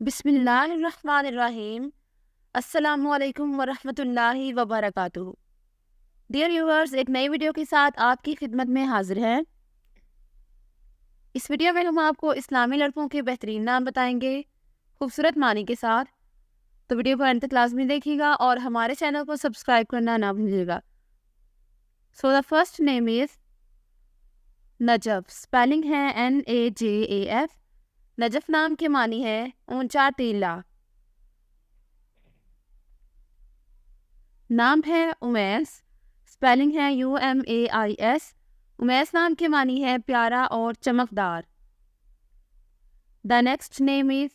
बिस्मिल्लाहिर्रहमानिर्रहीम। अस्सलामुअलैकुम वरहमतुल्लाहि वबरकातुहू। डियर व्यूअर्स, एक नई वीडियो के साथ आपकी खिदमत में हाजिर हैं। इस वीडियो में हम आपको इस्लामी लड़कों के बेहतरीन नाम बताएंगे, खूबसूरत मानी के साथ। तो वीडियो को अंत तक लाजमी देखिएगा और हमारे चैनल को सब्सक्राइब करना ना भूलिएगा। So the first name is Najaf. Spelling है NAJAF। नजफ़ नाम के मानी है ऊंचा टीला। नाम है उमैस। स्पेलिंग है UMAIS। उमैस नाम के मानी है प्यारा और चमकदार। The next name is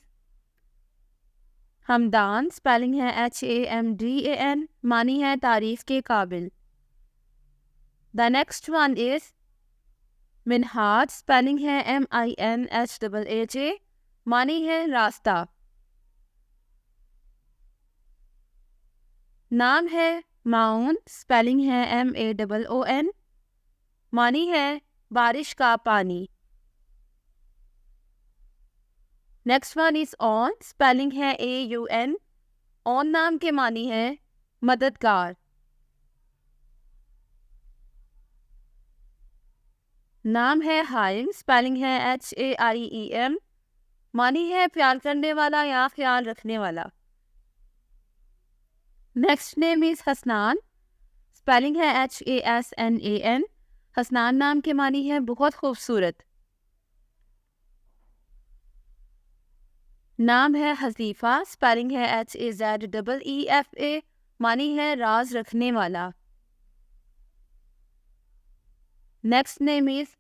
Hamdan. Spelling है HAMDAN। मानी है तारीफ के काबिल। The next one is Minhaj. Spelling है MINHAAJ। मानी है रास्ता। नाम है माउन। स्पेलिंग है MAOON। मानी है बारिश का पानी। Next one is on. Spelling है AUN। ऑन नाम के मानी है मददगार। नाम है हाइम। स्पेलिंग है HAIEM। मानी है प्यार करने वाला या ख्याल रखने वाला। Next name is Hasnan. Spelling है HASNAN। हसनान नाम के मानी है बहुत खूबसूरत। नाम है हसीफा। स्पेलिंग है HAZEEFA। मानी है राज रखने वाला। Next name is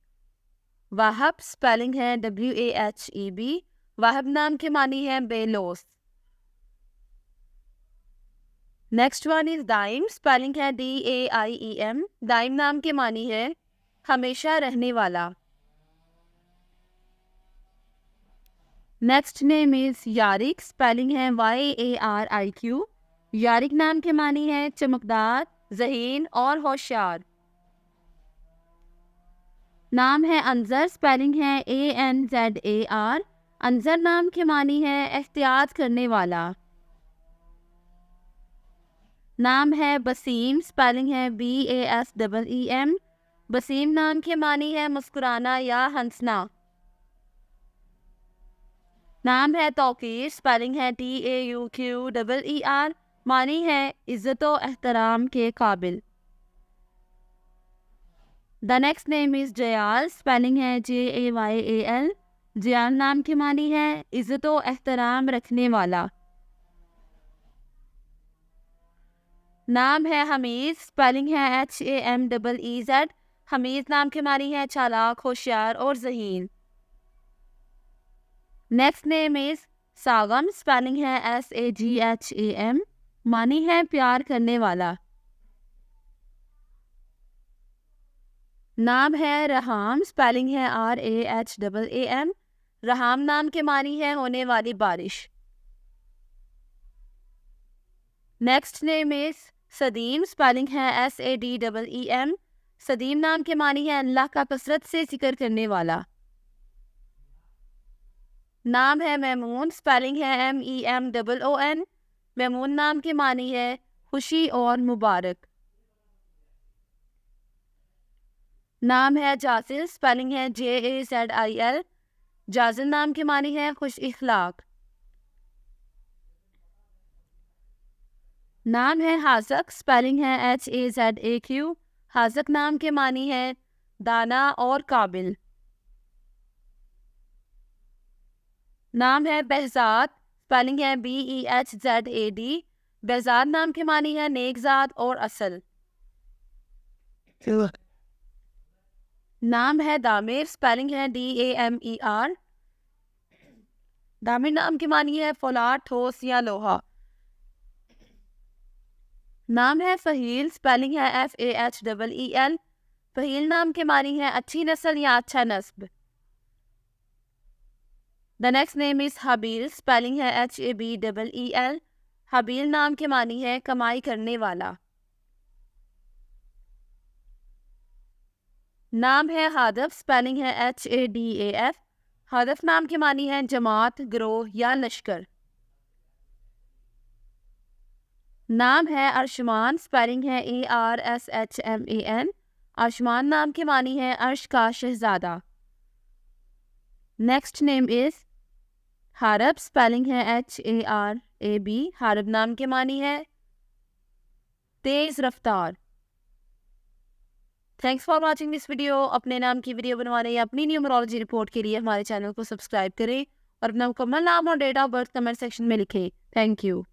Wahab. Spelling है WAHEB। वाहब नाम के मानी है बेलोस। Next one is Daim. Spelling है DAIEM। दाइम नाम के मानी है हमेशा रहने वाला। Next name is Yariq. Spelling है YARIQ। यारिक नाम के मानी है चमकदार, ज़हीन और होशियार। नाम है अंजर। स्पेलिंग है ANZAR। अंजर नाम के मानी है एहतियात करने वाला। नाम है बसीम। स्पेलिंग है BASEEM। बसीम नाम के मानी है मुस्कुराना या हंसना। नाम है तौकीर। स्पेलिंग है TAUQEER। मानी है इज्जत व एहतराम के काबिल। The next name is Jayal. Spelling है JAYAL। जयाल नाम की मानी है इज्जत व एहतराम रखने वाला। नाम है हमीद। स्पेलिंग है HAMEEZ। हमीद नाम की मानी है चालाक, होशियार और ज़हीन। Next name is Sagham. Spelling है SAGHAM। मानी है प्यार करने वाला। नाम है रहाम। स्पेलिंग है RAHAM। रहाम नाम के मानी है होने वाली बारिश। Next name is सदीम। स्पेलिंग है SADEEM। सदीम नाम के मानी है अल्लाह का कसरत से जिक्र करने वाला। नाम है मैमून। स्पेलिंग है MEMOON। मैमून नाम के मानी है खुशी और मुबारक। नाम है जासिल। स्पेलिंग है JAZIL। जाजिल नाम के मानी है खुश इखलाक। नाम है हाजक। स्पेलिंग है HAZAQ। हाजक नाम के मानी है दाना और काबिल। नाम है behzad। स्पेलिंग है BEHZAD। behzad नाम के मानी है नेकजात और असल। नाम है दामिर। स्पेलिंग है DAMER। दामिर नाम की मानी है फौलाद, ठोस या लोहा। नाम है फहील। स्पेलिंग है FAHEEL। फहील नाम के मानी है अच्छी नस्ल या अच्छा नस्ब। The next name is Habeel. Spelling है HABEEL। हबील नाम के मानी है कमाई करने वाला। नाम है हादफ। स्पेलिंग है HADAF। हादफ नाम की मानी है जमात, गिरोह या लश्कर। नाम है अर्शमान, स्पेलिंग है ARSHMAN। अर्शमान नाम के मानी है अर्श का शहजादा। नेक्स्ट नेम इज हारब, स्पेलिंग है HARAB। हारब नाम के मानी है तेज रफ्तार। Thanks for watching this video. अपने नाम की वीडियो बनवाने या अपनी न्यूमरोलॉजी रिपोर्ट के लिए हमारे चैनल को सब्सक्राइब करें और अपना मुकम्मल नाम और date of birth comment section में लिखें। Thank you.